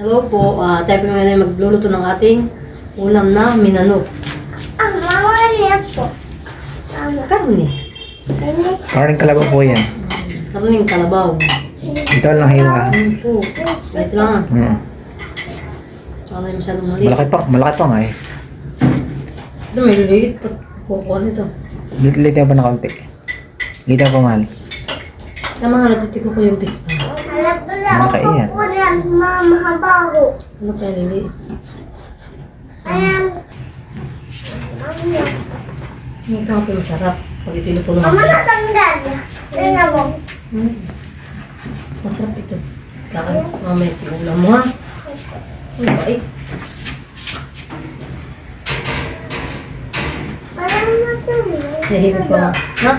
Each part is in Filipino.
Hello po, tayo po ngayon magluluto ng ating ulam na minano. Mama niya po. Karne. Karning kalabaw po yan. Karning kalabaw. Ito lang hiwa. Po. Wait lang. Saka na yung masyadong maliit. Malaki pa nga eh. Ito may lilit pa. Kukuha nito. Lilit pa na kaunti. Lilit pa mahal. Tama nga, natitiko ko yung pispa. Malaki yan. Mahabaho. Ano kaya liliit? Yung kape masarap. Pag ito iluto ng Mama natanggal. Tingnan mo. Masarap ito. Kaka mamaya ito yung ulam mo ha. Ang bait. Parang matumi. Nahigo pa. Ha?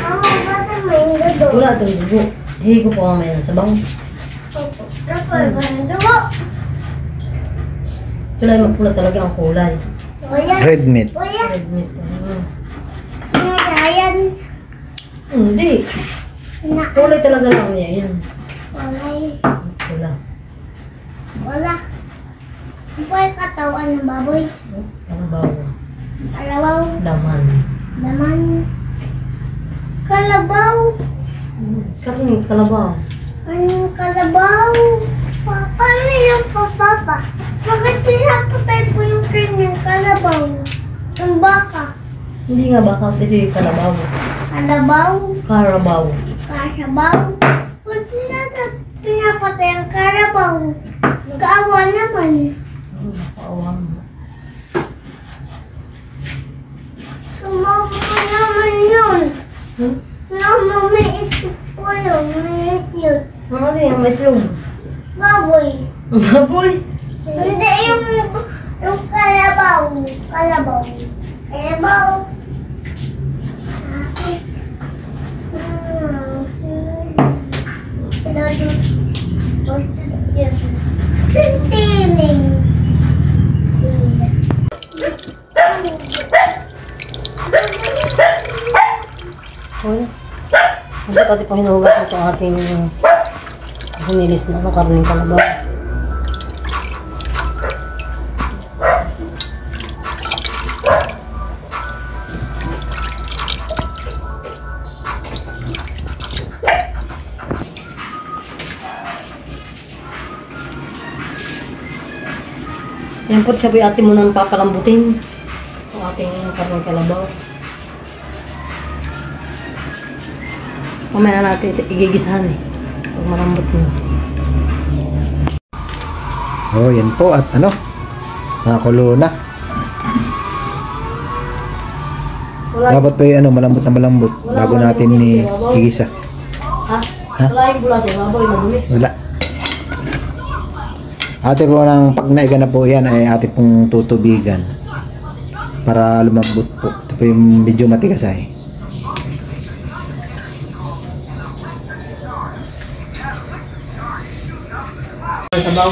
Oo, parang may dugo. Wala itong dugo. Nahigo pa mamaya ng sabaw. Opo. Parang dugo. Ito lang mapula talaga ang kulay. Kuya. Red meat. Kuya. Red meat. Yan. Hindi. Kulay talaga lang niya yan. Walay. Wala. Wala. Ang po ay katawan ng baboy. Kalabaw. Kalabaw. Laman. Laman. Kalabaw. Karning kalabaw. Anong kalabaw? Paano yan po, Papa? Bakit pinapatay po yung kanyang kalabaw? Ang baka. Hindi nga baka ito yung kalabaw. Kalabaw? Karabaw. Karabaw? Ba't pinapatay ang karabaw? Kaawa naman. Nakakaawa mo. Sumama ka naman yun. Hmm? Mama, may itlog po yun. May itlog. Ano yung may itlog? Baboy. Baboy. Hindi yung kalabaw. Kalabaw. Kalabaw. Stintining. Hoy. Ang dati po hinuhugas ito ang ating hinilis na karning kalabaw. Yan po siya po yung ating munang papalambutin. Ang ating karning kalabaw. Mamaya na natin igigisahan eh. Pag malambot mo. Oh, yan po at ano? Nakakulo na. Dapat pa yung malambot na malambot bago natin ni igisa. Ha? Ha? Wala yung bulas eh. Maboy, madumi. Wala. Ate po ng pag naiga na po yan ay ate pong tutubigan para lumambot po. Ito po yung medyo matigas ay. Sabaw.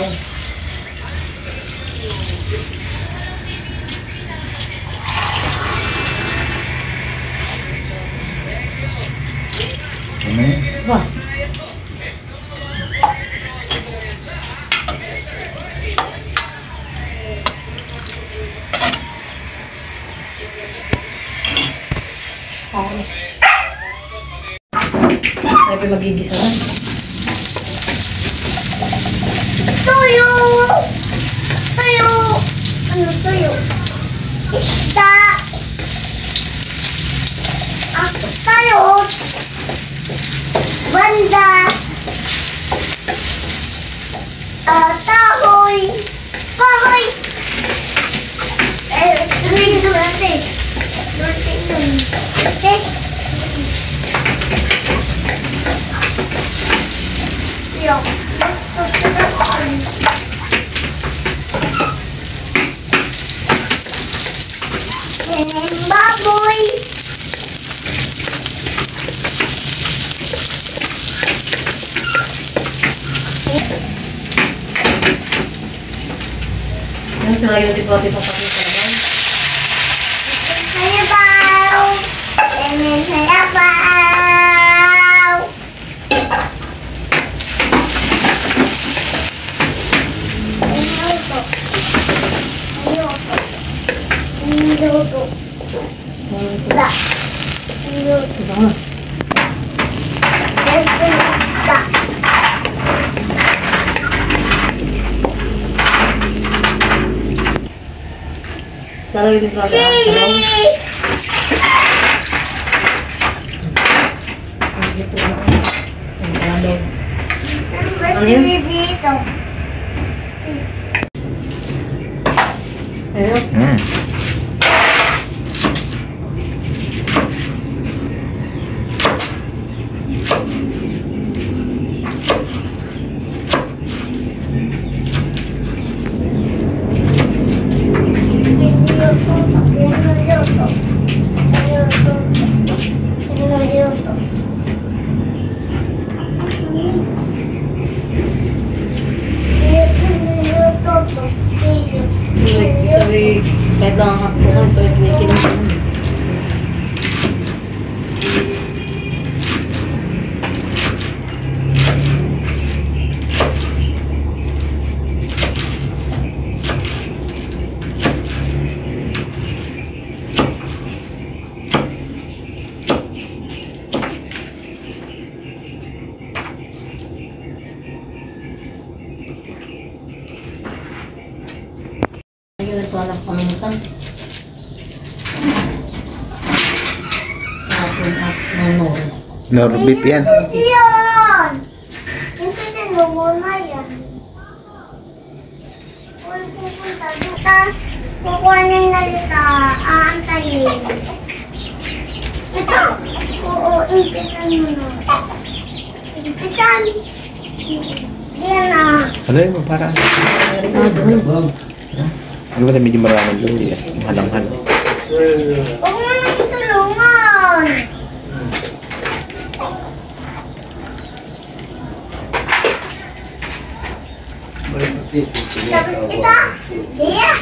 Ba? Ay, magigisa na. Tuyo! Tuyo! Ano tuyo? Isda! Tayo! Banda! Tahoy! Kahoy! Tuloy natin. Okay? Tuyo. Baboy! Ano ito lagi natin po ating papakita naman? Sayabaw! Sayabaw! Talagang din sa sabaw. Dito na. Ano yun? Dito. Ayun. Kahit lang ang hapukan, ito yung kinakilang. Ito alam pamintan. Sa atin at nonor. Nor beef yan. Yan! Yung kasi na yan. Kung pupunta doon, kukuhanin na kita, aantayin. Ito! Oo, impisan mo na. Impisan! Yan na. Ano yun? Parang... Ano ba medyo maraming luli at mahalanghal. Huwag mo nang tulungan! Tapos kita? Yes!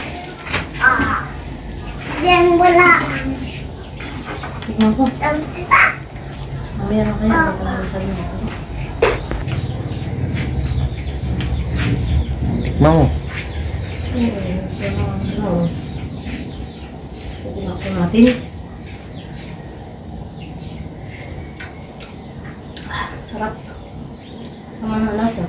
Diyan wala. Tignan ko. Tapos kita? Mamaya na kayo. Pagkakalitan mo. Tikman mo. Tignan ko natin. Sarap. Tama na lasa.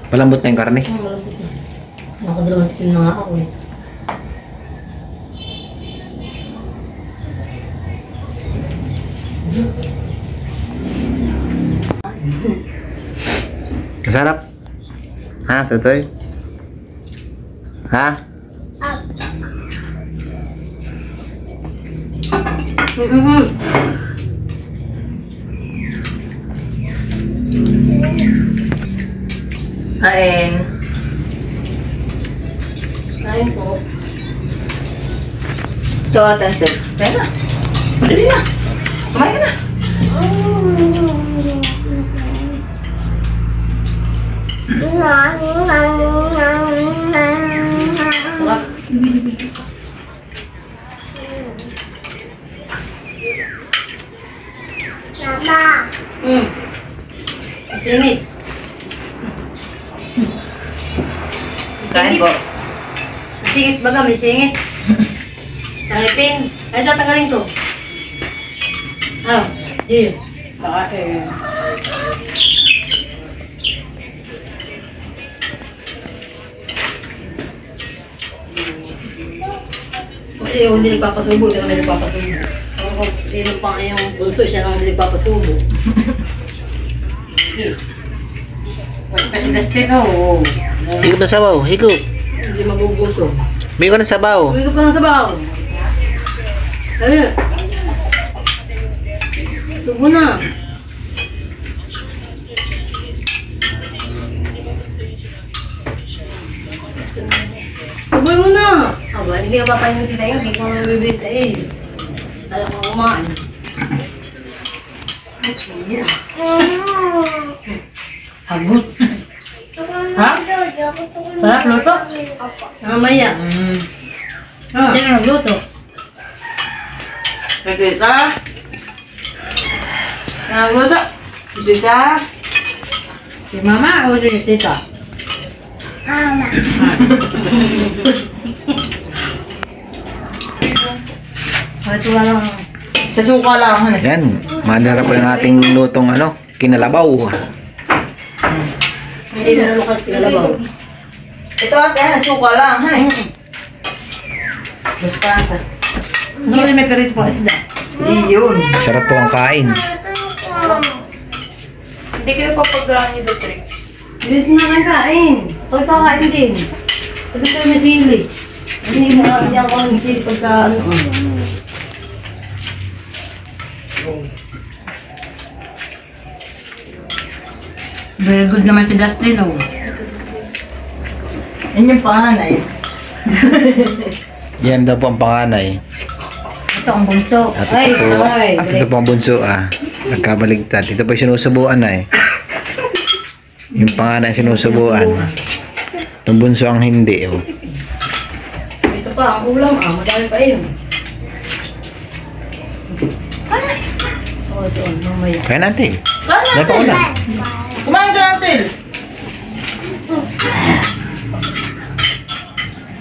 Palambot na yung karne. Malambot na. Nakadalawang tin na nga ako eh. Masarap. Ha, Totoy? Ha? Kain. Kain po. Ito, attention. Kaya na. Madali na. Kumain ka na. Sarap. Mama. Singit. Kain po. Singit baga, may singit. Sa ngipin. Ay, tatanggalin ko. Ah, yun. Kain. Kasi yung hindi nagpapasubo, hindi naman nagpapasubo. Ako, yun pa nga yung bulso, siya naman hindi nagpapasubo. Kasi Dustin, oh. Higop na sabaw. Higop. Hindi magugutom. Bigyan ko ng sabaw. Umigop ka ng sabaw. Ayun. Tubo na. Tuboy mo na. Aba, hindi ka papayin ng tita yun. Hindi ko mabibigay sa iyo. Ayaw ko kumain. Hagot. Ha? Sarap luto? Mamaya. Ah. Sino nagluto? Nagkita. Nagluto. Tita. Si mama o si tita? Mama. Ito lang. Sa suka lang, han eh. Yan, madara po yung ating lutong ano, kinalabaw. Hindi na lukat pinalabaw. Ito ate, han, suka lang, han eh. Buspasa. Hindi may perito pang isda. Hindi yun. Sarap po ang kain. Hindi ka na papagdaan ni Dutrik. Bilis na nga kain. Ito'y pakain din. Pag ito may sili. Hindi mo nga niya ako ng sili pagka ano. Very good naman si Dustin, oh. Yan yung panganay. Yan daw po ang panganay. Ito ang bunso. At Ay, ito po, ay, at ito po ang bunso nagkabaligtad. Ito po yung sinusubuan Yung panganay sinusubuan. Yung bunso ang hindi. Oh. Ito pa, ang ulam. Madami pa yun. So, ito, mamaya. Kaya natin. Saan Dahil pa ulam. Kumain ka natin.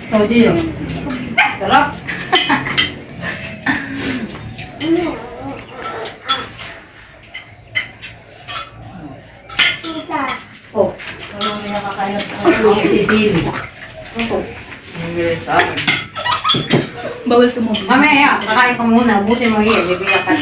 Oh, Gio. Sarap. Tita. Oh, ano may nakakain ng sisili. Oh. Bawal tumumba. Mamaya, kakain ka muna. Busin mo yan. Bibigyan ka.